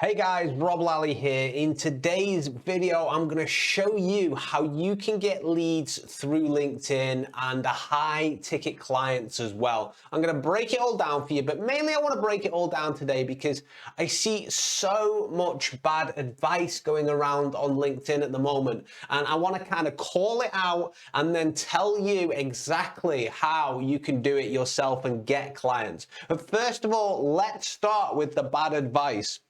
Hey guys, Rob Lally here. In today's video, I'm going to show you how you can get leads through LinkedIn and high ticket clients as well. I'm going to break it all down for you, but mainly I want to break it all down today because I see so much bad advice going around on LinkedIn at the moment. And I want to kind of call it out and then tell you exactly how you can do it yourself and get clients. But first of all, let's start with the bad advice.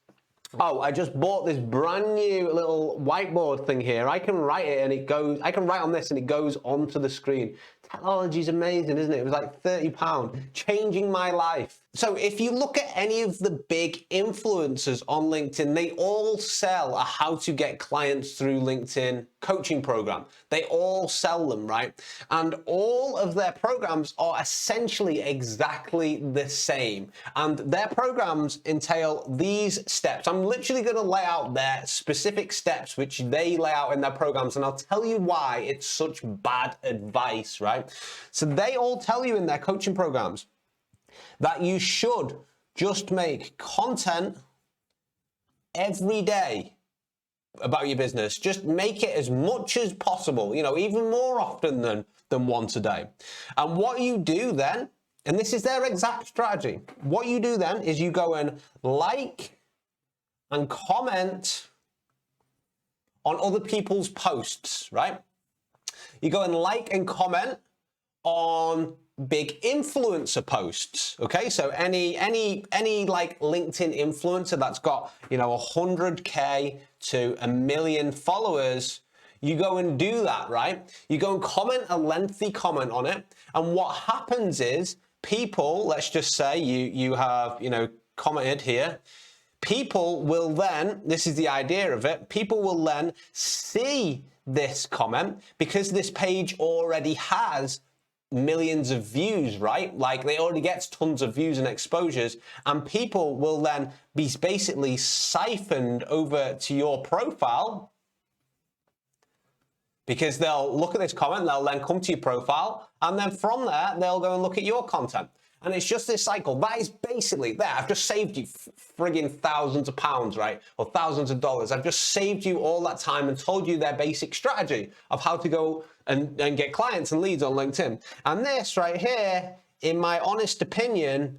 Oh, I just bought this brand new little whiteboard thing here. I can write it and it goes, I can write on this and it goes onto the screen. Technology is amazing, isn't it? It was like £30, changing my life. So if you look at any of the big influencers on LinkedIn, they all sell a how to get clients through LinkedIn coaching program. They all sell them, right? And all of their programs are essentially exactly the same. And their programs entail these steps. I'm literally going to lay out their specific steps, which they lay out in their programs. And I'll tell you why it's such bad advice, right? So they all tell you in their coaching programs that you should just make content every day about your business. Just make it as much as possible, you know, even more often than once a day. And what you do then, and this is their exact strategy, what you do then is you go and like and comment on other people's posts, right? You go and like and comment on big influencer posts. Okay, so any like LinkedIn influencer that's got, you know, 100K to 1 million followers, you go and do that, right? You go and comment a lengthy comment on it, and what happens is people, let's just say you have, you know, commented here, people will then, this is the idea of it, people will then see this comment because this page already has millions of views, right? Like they already gets tons of views and exposures, and people will then be basically siphoned over to your profile because they'll look at this comment, they'll then come to your profile, and then from there, they'll go and look at your content. And it's just this cycle. That is basically there. I've just saved you friggin' thousands of pounds, right? Or thousands of dollars. I've just saved you all that time and told you their basic strategy of how to go and get clients and leads on LinkedIn. And this right here, in my honest opinion,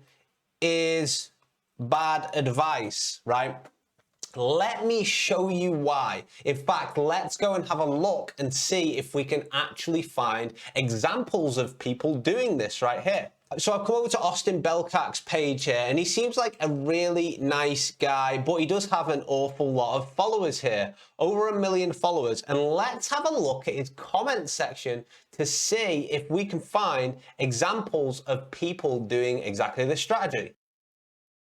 is bad advice, right? Let me show you why. In fact, let's go and have a look and see if we can actually find examples of people doing this right here. So I've come over to Austin Belkac's page here, and he seems like a really nice guy, but he does have an awful lot of followers here, over 1 million followers. And let's have a look at his comment section to see if we can find examples of people doing exactly this strategy.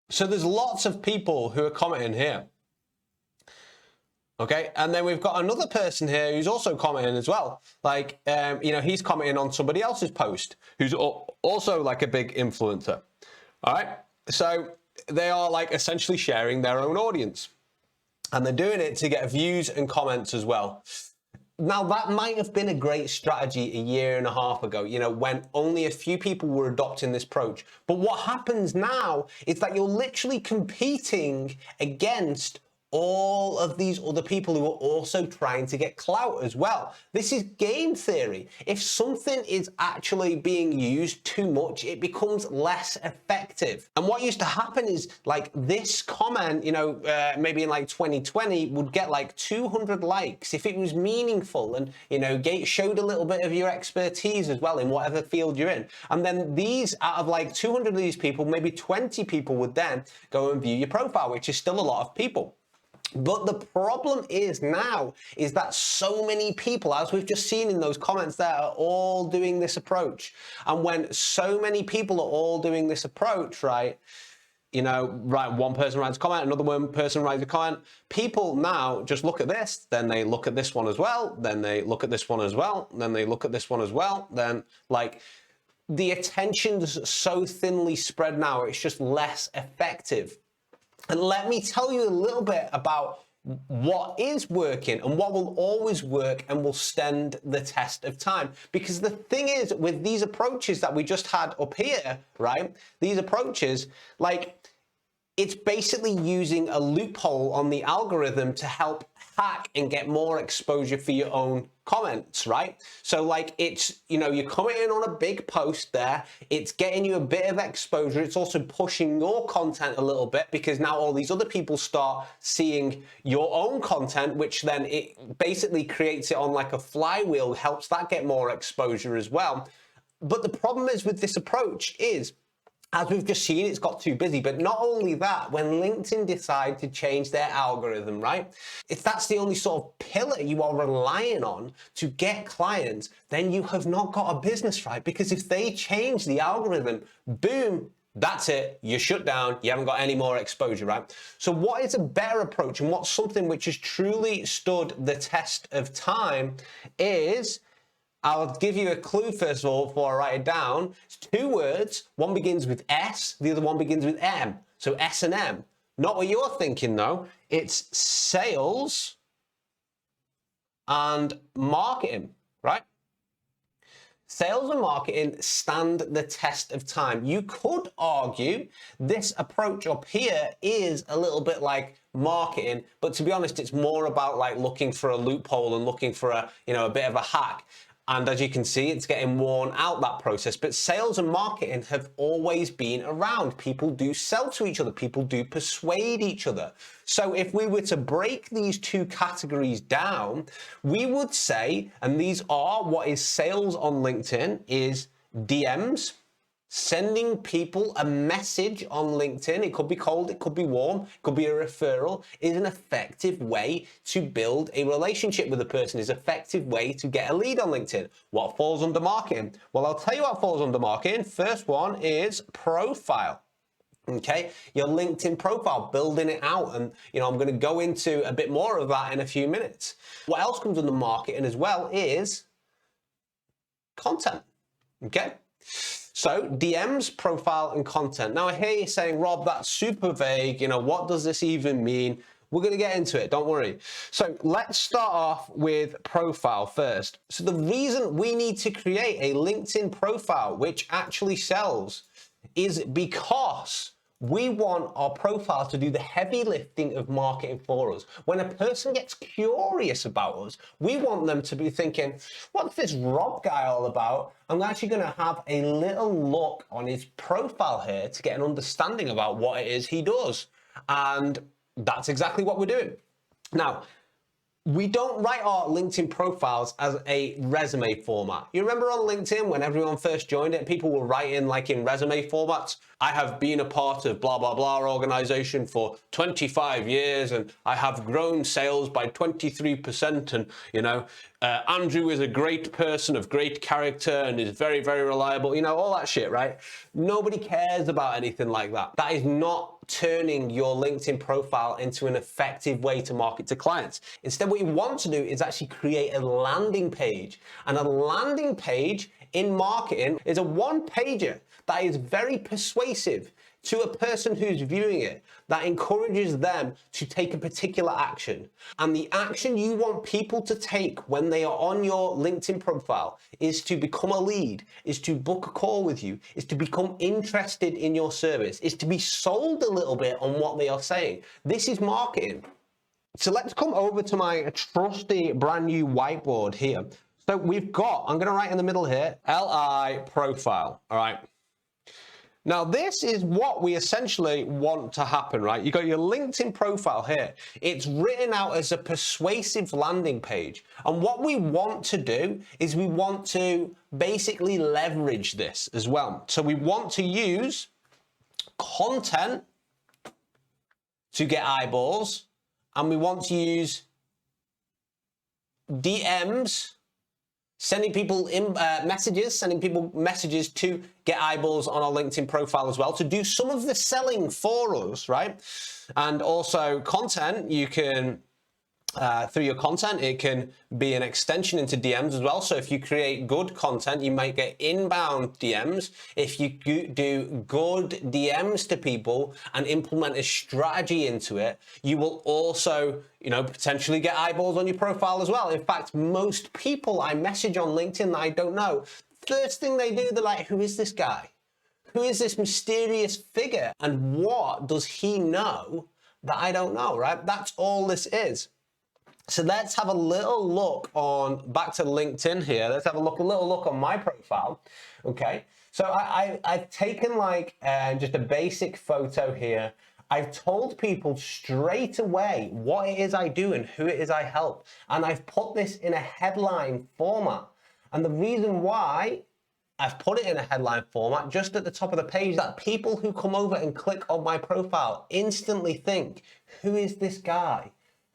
So there's lots of people who are commenting here. Okay, and then we've got another person here who's also commenting as well. Like, you know, he's commenting on somebody else's post who's also like a big influencer. All right, so they are like essentially sharing their own audience, and they're doing it to get views and comments as well. Now, that might have been a great strategy 1.5 years ago, you know, when only a few people were adopting this approach. But what happens now is that you're literally competing against all of these other people who are also trying to get clout as well. This is game theory. If something is actually being used too much, it becomes less effective. And what used to happen is like this comment, you know, maybe in like 2020 would get like 200 likes if it was meaningful and, you know, showed a little bit of your expertise as well in whatever field you're in. And then these, out of like 200 of these people, maybe 20 people would then go and view your profile, which is still a lot of people. But the problem is now is that so many people, as we've just seen in those comments there, are all doing this approach. And when so many people are all doing this approach, right, you know, right, one person writes a comment, another one person writes a comment, people now just look at this, then they look at this one as well, then they look at this one as well, then they look at this one as well, then like the attention's so thinly spread now, it's just less effective. And let me tell you a little bit about what is working and what will always work and will stand the test of time. Because the thing is, with these approaches that we just had up here, right, these approaches, like, it's basically using a loophole on the algorithm to help hack and get more exposure for your own comments, right? So like it's, you're commenting on a big post there, it's getting you a bit of exposure, it's also pushing your content a little bit because now all these other people start seeing your own content, which then it basically creates it on like a flywheel, helps that get more exposure as well. But the problem is with this approach is, as we've just seen, it's got too busy. But not only that, when LinkedIn decide to change their algorithm, right? If that's the only sort of pillar you are relying on to get clients, then you have not got a business, right? Because if they change the algorithm, boom, that's it, you're shut down, you haven't got any more exposure, right? So what is a better approach and what's something which has truly stood the test of time is, I'll give you a clue first of all before I write it down. It's two words. One begins with S, the other one begins with M. So S and M. Not what you're thinking though. It's sales and marketing, right? Sales and marketing stand the test of time. You could argue this approach up here is a little bit like marketing, but to be honest, it's more about like looking for a loophole and looking for a bit of a hack. And as you can see, it's getting worn out, that process. But sales and marketing have always been around. People do sell to each other. People do persuade each other. So if we were to break these two categories down, we would say, and these are what is sales on LinkedIn, is DMs, sending people a message on LinkedIn. It could be cold, it could be warm, it could be a referral, is an effective way to build a relationship with a person, is an effective way to get a lead on LinkedIn. What falls under marketing? Well, I'll tell you what falls under marketing. First one is profile. Okay, your LinkedIn profile, building it out. And, I'm going to go into a bit more of that in a few minutes. What else comes under marketing as well is content. Okay. So DMs, profile, and content. Now I hear you saying, Rob, that's super vague. What does this even mean? We're going to get into it, don't worry. So let's start off with profile first. So the reason we need to create a LinkedIn profile which actually sells is because we want our profile to do the heavy lifting of marketing for us. When a person gets curious about us, we want them to be thinking, what's this Rob guy all about? I'm actually going to have a little look on his profile here to get an understanding about what it is he does. And that's exactly what we're doing. Now, we don't write our LinkedIn profiles as a resume format. You remember on LinkedIn when everyone first joined it, people were writing like in resume formats? I have been a part of blah, blah, blah organization for 25 years and I have grown sales by 23% and, Andrew is a great person of great character and is very, very reliable, all that shit, right? Nobody cares about anything like that. That is not turning your LinkedIn profile into an effective way to market to clients. Instead, what you want to do is actually create a landing page. And a landing page in marketing is a one-pager that is very persuasive to a person who's viewing it, that encourages them to take a particular action. And the action you want people to take when they are on your LinkedIn profile is to become a lead, is to book a call with you, is to become interested in your service, is to be sold a little bit on what they are saying. This is marketing. So let's come over to my trusty brand new whiteboard here. So we've got, I'm going to write in the middle here, LI profile, all right? Now, this is what we essentially want to happen, right? You got your LinkedIn profile here. It's written out as a persuasive landing page. And what we want to do is we want to basically leverage this as well. So we want to use content to get eyeballs, and we want to use DMs, sending people messages to get eyeballs on our LinkedIn profile as well, to do some of the selling for us, right? And also content, you can, through your content, it can be an extension into DMs as well. So if you create good content, you might get inbound DMs. If you do good DMs to people and implement a strategy into it, you will also, potentially get eyeballs on your profile as well. In fact, most people I message on LinkedIn that I don't know, first thing they do, they're like, who is this guy? Who is this mysterious figure and what does he know that I don't know, right? That's all this is. So let's have a little look on, back to LinkedIn here. Let's have a little look on my profile. Okay. So I've taken like just a basic photo here. I've told people straight away what it is I do and who it is I help. And I've put this in a headline format. And the reason why I've put it in a headline format just at the top of the page, that people who come over and click on my profile instantly think, who is this guy?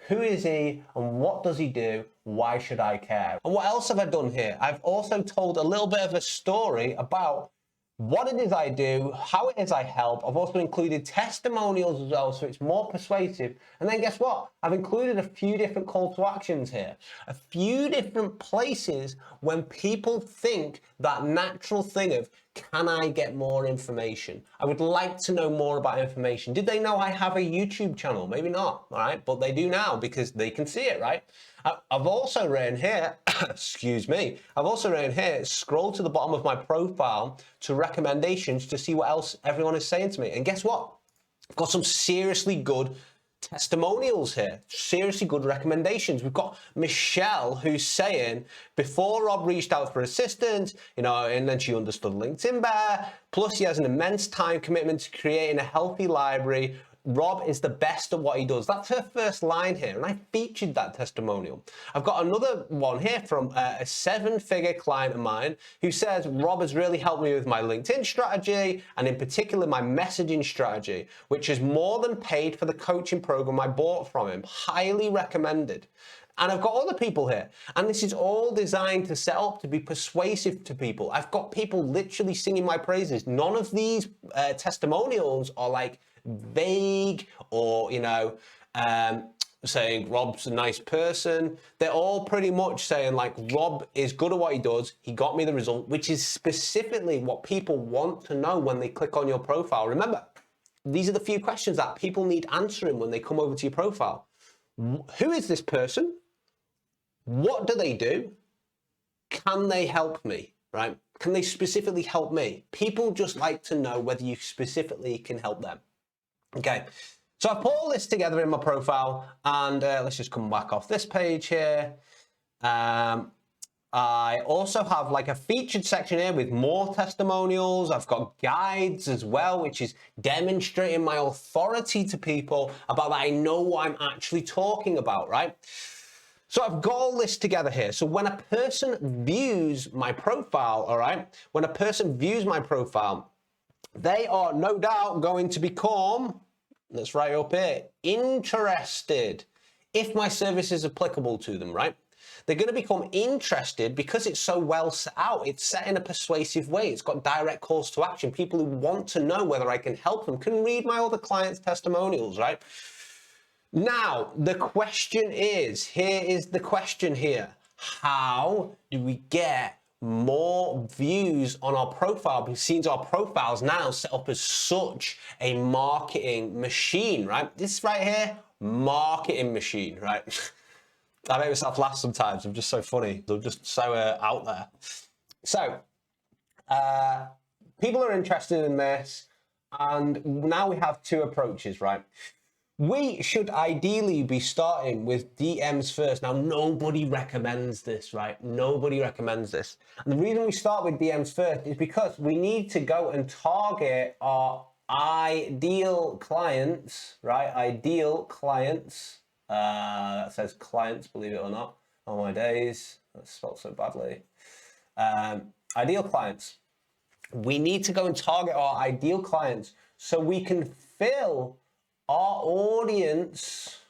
Who is he and what does he do? Why should I care? And what else have I done here? I've also told a little bit of a story about what it is I do, how it is I help. I've also included testimonials as well, so it's more persuasive. And then guess what? I've included a few different call to actions here. A few different places when people think that natural thing of, can I get more information? I would like to know more about information. Did they know I have a YouTube channel? Maybe not, all right? But they do now because they can see it, right? I've also written here, excuse me, I've also written here, scroll to the bottom of my profile to recommendations to see what else everyone is saying to me. And guess what? I've got some seriously good testimonials here, seriously good recommendations. We've got Michelle who's saying, before Rob reached out for assistance, and then she understood LinkedIn better, plus he has an immense time commitment to creating a healthy library. Rob is the best at what he does. That's her first line here, and I featured that testimonial. I've got another one here from a 7-figure client of mine who says, Rob has really helped me with my LinkedIn strategy, and in particular my messaging strategy, which has more than paid for the coaching program I bought from him. Highly recommended. And I've got other people here, and this is all designed to set up to be persuasive to people. I've got people literally singing my praises. None of these testimonials are like vague or, saying Rob's a nice person. They're all pretty much saying like, Rob is good at what he does. He got me the result, which is specifically what people want to know when they click on your profile. Remember, these are the few questions that people need answering when they come over to your profile. Who is this person? What do they do? Can they help me, right? Can they specifically help me? People just like to know whether you specifically can help them. Okay, so I put all this together in my profile, and let's just come back off this page here. I also have like a featured section here with more testimonials. I've got guides as well, which is demonstrating my authority to people about that I know what I'm actually talking about, right? So I've got all this together here. So when a person views my profile, all right, when a person views my profile, they are no doubt going to become, let's write up here, interested if my service is applicable to them, right? They're going to become interested because it's so well set out. It's set in a persuasive way. It's got direct calls to action. People who want to know whether I can help them can read my other clients' testimonials, right? Now, the question is, here is the question here. How do we get more views on our profile, because since our profile's now set up as such a marketing machine, right? This right here, marketing machine, right? I make myself laugh sometimes. I'm just so funny. I'm just so out there. So, people are interested in this, and now we have two approaches, right? We should ideally be starting with DMs first. Now, nobody recommends this, right? Nobody recommends this. And the reason we start with DMs first is because we need to go and target our ideal clients, right? Ideal clients. That says clients, believe it or not. Oh my days, that's spelled so badly. Ideal clients. We need to go and target our ideal clients so we can fill our audience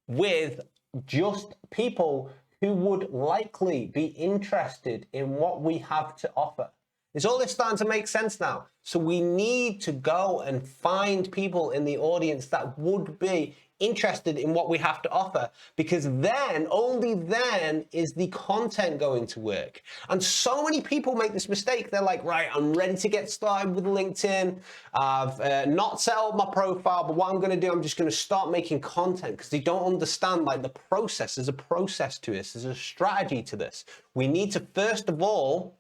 with just people who would likely be interested in what we have to offer. Is all this starting to make sense now? So we need to go and find people in the audience that would be interested in what we have to offer, because then, only then, is the content going to work. And so many people make this mistake. They're like, right, I'm ready to get started with LinkedIn. I've not set up my profile, but what I'm going to do, I'm just going to start making content, because they don't understand like the process. There's a process to this. There's a strategy to this. We need to, first of all,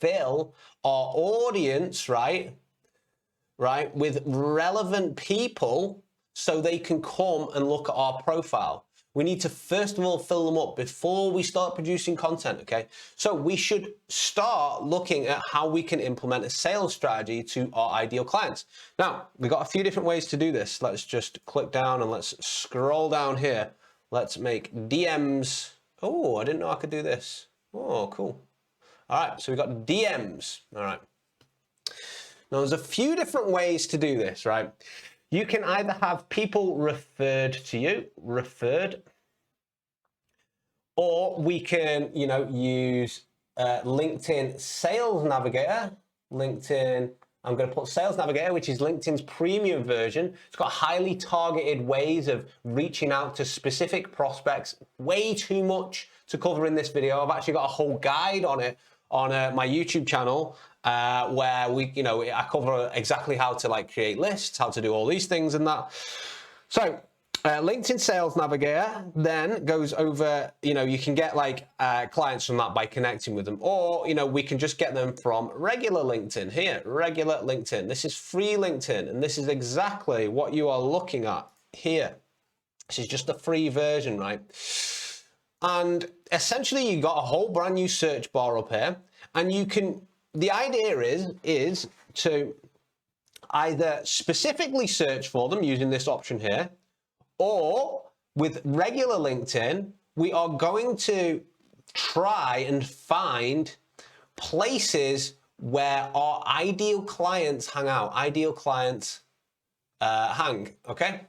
fill our audience, right, with relevant people so they can come and look at our profile. We need to first of all fill them up before we start producing content, okay? So we should start looking at how we can implement a sales strategy to our ideal clients. Now, we've got a few different ways to do this. Let's just click down and let's scroll down here. Let's make DMs. Oh, I didn't know I could do this. Oh, cool. All right, so we've got DMs. All right. Now, there's a few different ways to do this, right? You can either have people referred to you, or we can, use LinkedIn Sales Navigator. I'm going to put Sales Navigator, which is LinkedIn's premium version. It's got highly targeted ways of reaching out to specific prospects. Way too much to cover in this video. I've actually got a whole guide on it on my YouTube channel where I cover exactly how to create lists, how to do all these things and that. So LinkedIn Sales Navigator then goes over, you can get clients from that by connecting with them, or, we can just get them from regular LinkedIn here, regular LinkedIn. This is free LinkedIn, and this is exactly what you are looking at here. This is just the free version, right? And essentially you got a whole brand new search bar up here, and the idea is to either specifically search for them using this option here, or with regular LinkedIn, we are going to try and find places where our ideal clients hang out, okay?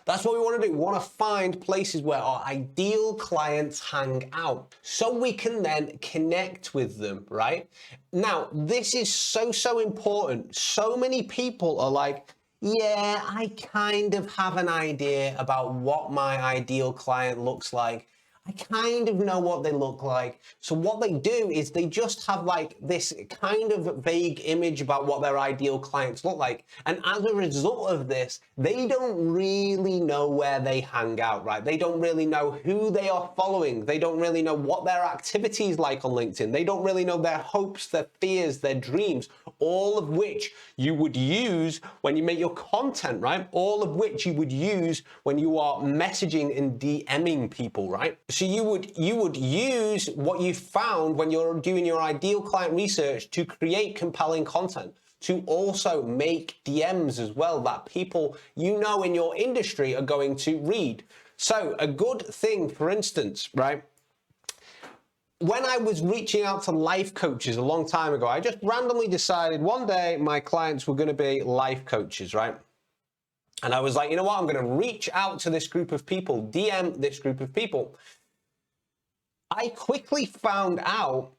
That's what we want to do. We want to find places where our ideal clients hang out so we can then connect with them, right? Now, this is so important. So many people are like, yeah, I kind of have an idea about what my ideal client looks like. I kind of know what they look like. So what they do is they just have this kind of vague image about what their ideal clients look like. And as a result of this, they don't really know where they hang out, right? They don't really know who they are following. They don't really know what their activity is like on LinkedIn. They don't really know their hopes, their fears, their dreams, all of which you would use when you make your content, right? All of which you would use when you are messaging and DMing people, right? So you would use what you found when you're doing your ideal client research to create compelling content, to also make DMs as well that people in your industry are going to read. So a good thing, for instance, right? When I was reaching out to life coaches a long time ago, I just randomly decided one day my clients were going to be life coaches, right? And I was like, you know what? I'm going to reach out to this group of people, DM this group of people. I quickly found out,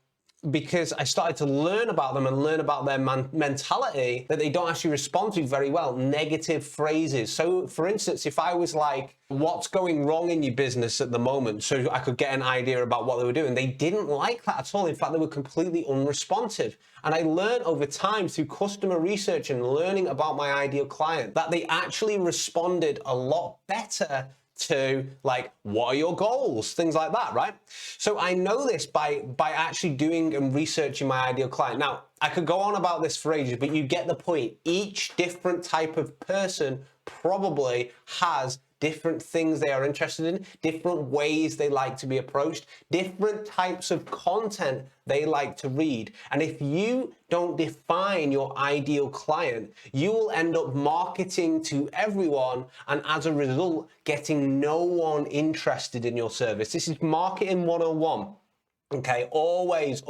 because I started to learn about them and learn about their mentality, that they don't actually respond to very well negative phrases. So for instance, if I was like, what's going wrong in your business at the moment, so I could get an idea about what they were doing, they didn't like that at all. In fact, they were completely unresponsive. And I learned over time through customer research and learning about my ideal client that they actually responded a lot better to what are your goals, things like that, right? So I know this by actually doing and researching my ideal client. Now, I could go on about this for ages, but you get the point. Each different type of person probably has different things they are interested in, different ways they like to be approached, different types of content they like to read. And if you don't define your ideal client, you will end up marketing to everyone, and as a result, getting no one interested in your service. This is marketing 101. Okay, always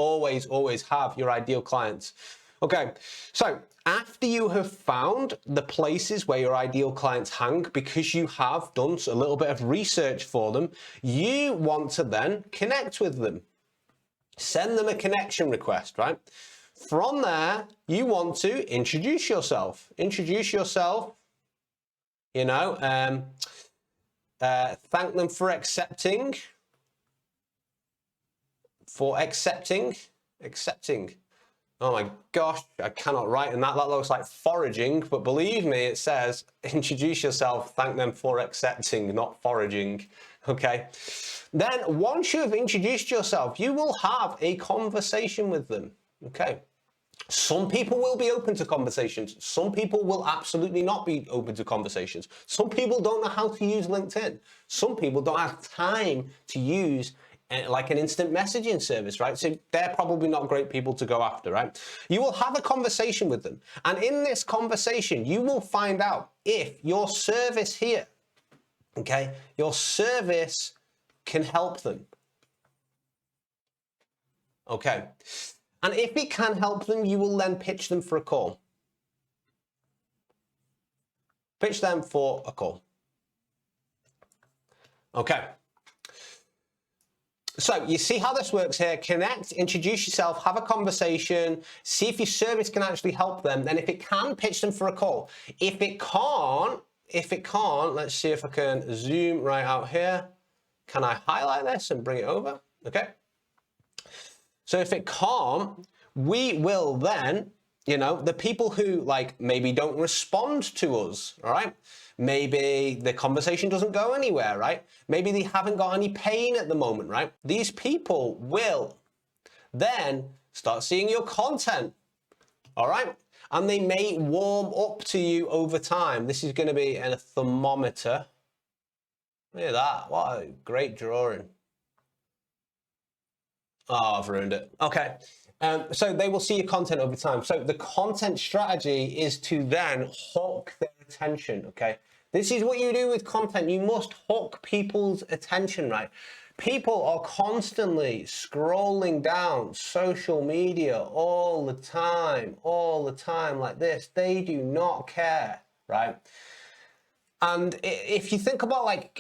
have your ideal clients. Okay, so after you have found the places where your ideal clients hang, because you have done a little bit of research for them, you want to then connect with them. Send them a connection request, right? From there, you want to introduce yourself. Thank them for accepting. Oh my gosh, I cannot write in that. That looks like foraging, but believe me, it says introduce yourself, thank them for accepting, not foraging. Okay. Then once you have introduced yourself, you will have a conversation with them. Okay. Some people will be open to conversations. Some people will absolutely not be open to conversations. Some people don't know how to use LinkedIn. Some people don't have time to use like an instant messaging service, right? So they're probably not great people to go after, right? You will have a conversation with them. And in this conversation, you will find out if your service here, okay, your service can help them. Okay. And if it can help them, you will then pitch them for a call. Pitch them for a call. Okay. So you see how this works here. Connect, introduce yourself, have a conversation, see if your service can actually help them. Then if it can, pitch them for a call. If it can't, let's see if I can zoom right out here. Can I highlight this and bring it over? Okay. So if it can't, we will then, you know, the people who like maybe don't respond to us, all right? Maybe the conversation doesn't go anywhere, right? Maybe they haven't got any pain at the moment, right? These people will then start seeing your content, all right? And they may warm up to you over time. This is going to be a thermometer. Look at that. What a great drawing. Oh, I've ruined it. Okay. So they will see your content over time. So the content strategy is to then hook their attention, okay? This is what you do with content. You must hook people's attention, right? People are constantly scrolling down social media all the time like this. They do not care, right? And if you think about like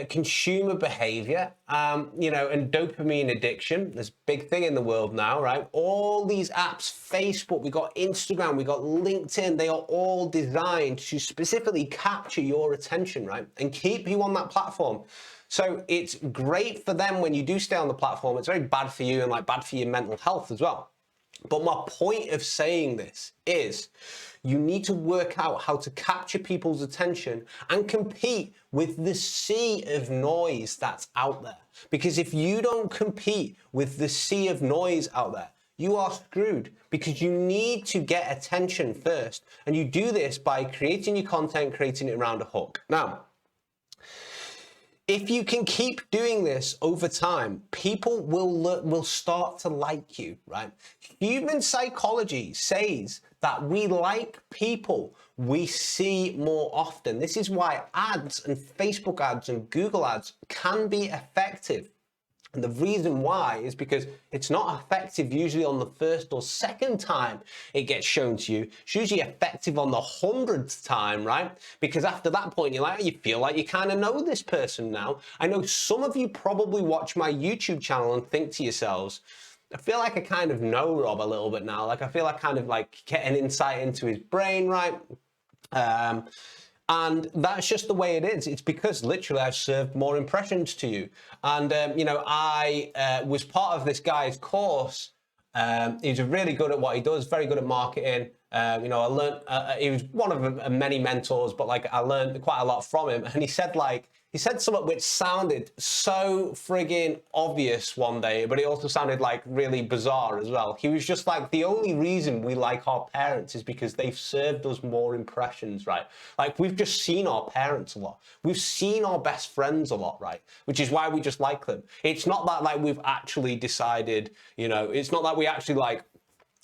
consumer behavior, you know, and dopamine addiction, there's a big thing in the world now, right? All these apps, Facebook, we got Instagram, we got LinkedIn, they are all designed to specifically capture your attention, right? And keep you on that platform. So it's great for them when you do stay on the platform. It's very bad for you and like bad for your mental health as well. But my point of saying this is you need to work out how to capture people's attention and compete with the sea of noise that's out there. Because if you don't compete with the sea of noise out there, you are screwed, because you need to get attention first. And you do this by creating your content, creating it around a hook. Now, if you can keep doing this over time, people will start to like you, right? Human psychology says that we like people we see more often. This is why ads and Facebook ads and Google ads can be effective. And the reason why is because it's not effective usually on the first or second time it gets shown to you. It's usually effective on the 100th time, right? Because after that point, you feel like you kind of know this person now. I know some of you probably watch my YouTube channel and think to yourselves, I feel like I kind of know Rob a little bit now. Like I feel like kind of like get an insight into his brain, right? And that's just the way it is. It's because literally I've served more impressions to you. And, you know, I was part of this guy's course. He's really good at what he does, very good at marketing. You know, I learned, he was one of many mentors, but like I learned quite a lot from him. And he said something which sounded so friggin' obvious one day, but it also sounded like really bizarre as well. He was just like, the only reason we like our parents is because they've served us more impressions, right? Like we've just seen our parents a lot. We've seen our best friends a lot, right? Which is why we just like them. It's not that like we've actually decided, you know, it's not that we actually like,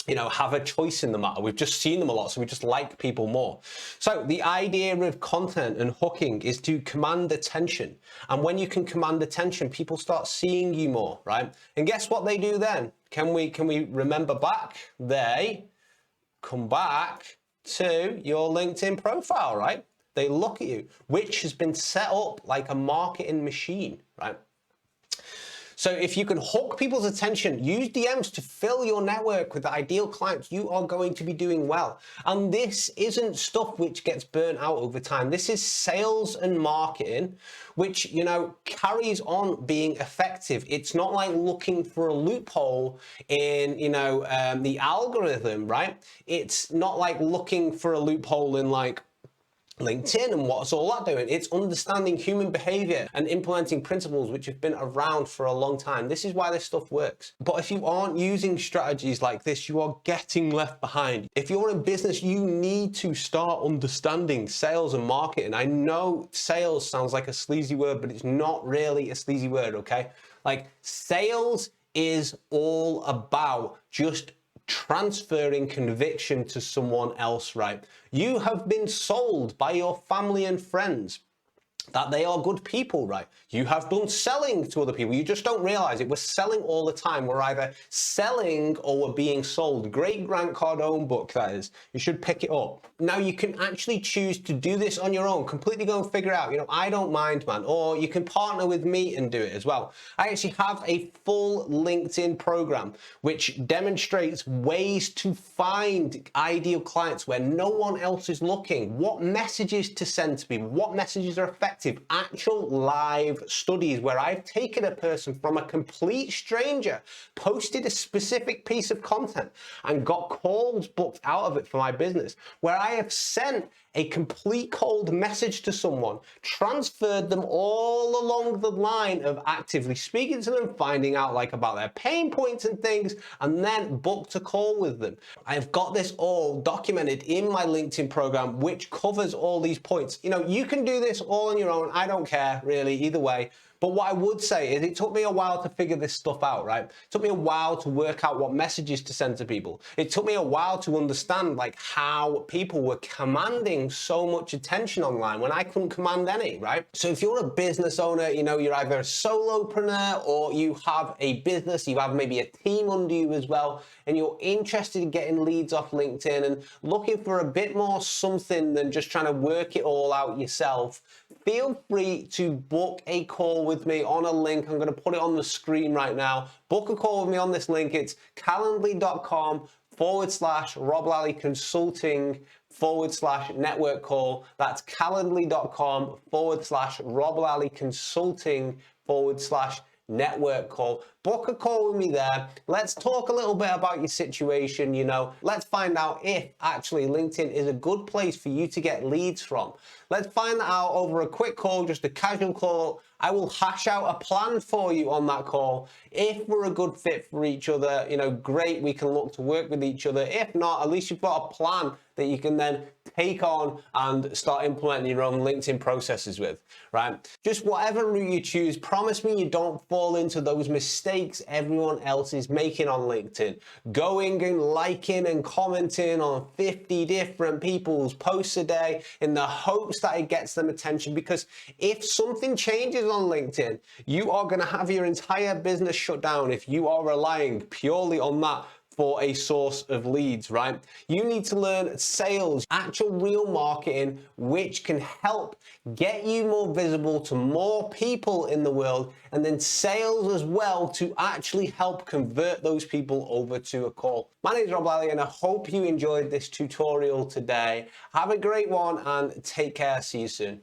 you know, have a choice in the matter. We've just seen them a lot, so we just like people more. So the idea of content and hooking is to command attention. And when you can command attention, people start seeing you more, right? And guess what they do then? Can we remember back? They come back to your LinkedIn profile, right? They look at you, which has been set up like a marketing machine, right? So if you can hook people's attention, use DMs to fill your network with ideal clients, you are going to be doing well. And this isn't stuff which gets burnt out over time. This is sales and marketing, which, you know, carries on being effective. It's not like looking for a loophole in, you know, the algorithm, right? It's not like looking for a loophole in like LinkedIn and what's all that doing? It's understanding human behavior and implementing principles which have been around for a long time. This is why this stuff works. But if you aren't using strategies like this, you are getting left behind. If you're in business, you need to start understanding sales and marketing. I know sales sounds like a sleazy word, but it's not really a sleazy word, okay? Like, sales is all about just transferring conviction to someone else, right? You have been sold by your family and friends that they are good people, right? You have done selling to other people. You just don't realize it. We're selling all the time. We're either selling or we're being sold. Great Grant Cardone book, that is. You should pick it up. Now, you can actually choose to do this on your own, completely go and figure it out. You know, I don't mind, man. Or you can partner with me and do it as well. I actually have a full LinkedIn program which demonstrates ways to find ideal clients where no one else is looking, what messages to send to people, what messages are effective. Actual live studies where I've taken a person from a complete stranger, posted a specific piece of content and got calls booked out of it for my business, where I have sent a complete cold message to someone, transferred them all along the line of actively speaking to them, finding out like about their pain points and things, and then booked a call with them. I've got this all documented in my LinkedIn program, which covers all these points. You know, you can do this all on your own. I don't care really either way. But what I would say is it took me a while to figure this stuff out, right? It took me a while to work out what messages to send to people. It took me a while to understand like how people were commanding so much attention online when I couldn't command any, right? So if you're a business owner, you know, you're either a solopreneur or you have a business, you have maybe a team under you as well, and you're interested in getting leads off LinkedIn and looking for a bit more something than just trying to work it all out yourself, feel free to book a call with me on a link. I'm going to put it on the screen right now. Book a call with me on this link. It's calendly.com/Rob Lally Consulting/network call. That's calendly.com/Rob Lally Consulting/network call. Book a call with me there. Let's talk a little bit about your situation, you know. Let's find out if actually LinkedIn is a good place for you to get leads from. Let's find that out over a quick call, just a casual call. I will hash out a plan for you on that call. If we're a good fit for each other, you know, great, we can look to work with each other. If not, at least you've got a plan that you can then take on and start implementing your own LinkedIn processes with, right? Just whatever route you choose, promise me you don't fall into those mistakes everyone else is making on LinkedIn. Going and liking and commenting on 50 different people's posts a day in the hopes that it gets them attention, because if something changes on LinkedIn, you are going to have your entire business shut down if you are relying purely on that for a source of leads, right? You need to learn sales, actual real marketing, which can help get you more visible to more people in the world, and then sales as well to actually help convert those people over to a call. My name is Rob Lally and I hope you enjoyed this tutorial today. Have a great one and take care. See you soon.